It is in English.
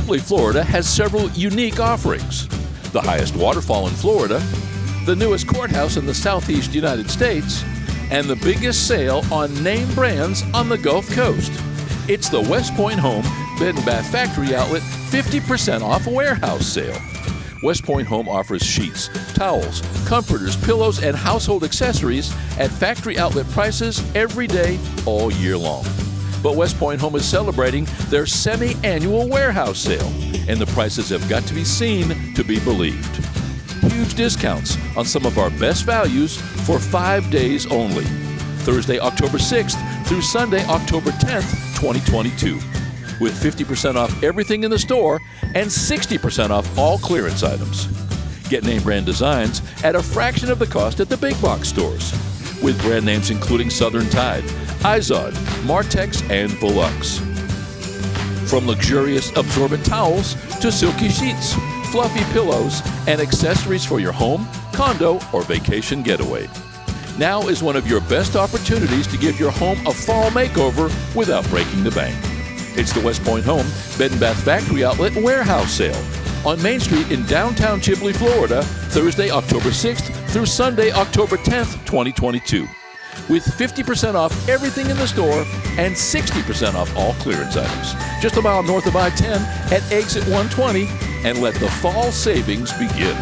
Chipley, Florida has several unique offerings. The highest waterfall in Florida, the newest courthouse in the southeast United States, and the biggest sale on name brands on the Gulf Coast. It's the WestPoint Home Bed & Bath Factory Outlet 50% off warehouse sale. WestPoint Home offers sheets, towels, comforters, pillows, and household accessories at factory outlet prices every day, all year long. But WestPoint Home is celebrating their semi-annual warehouse sale, and the prices have got to be seen to be believed. Huge discounts on some of our best values for 5 days only. Thursday, October 6th through Sunday, October 10th, 2022. With 50% off everything in the store and 60% off all clearance items. Get name brand designs at a fraction of the cost at the big box stores, with brand names including Southern Tide, Izod, Martex, and Velux. From luxurious absorbent towels to silky sheets, fluffy pillows, and accessories for your home, condo, or vacation getaway. Now is one of your best opportunities to give your home a fall makeover without breaking the bank. It's the WestPoint Home Bed & Bath Factory Outlet Warehouse Sale on Main Street in downtown Chipley, Florida, Thursday, October 6th through Sunday, October 10th, 2022. With 50% off everything in the store and 60% off all clearance items. Just a mile north of I-10 at exit 120, and let the fall savings begin.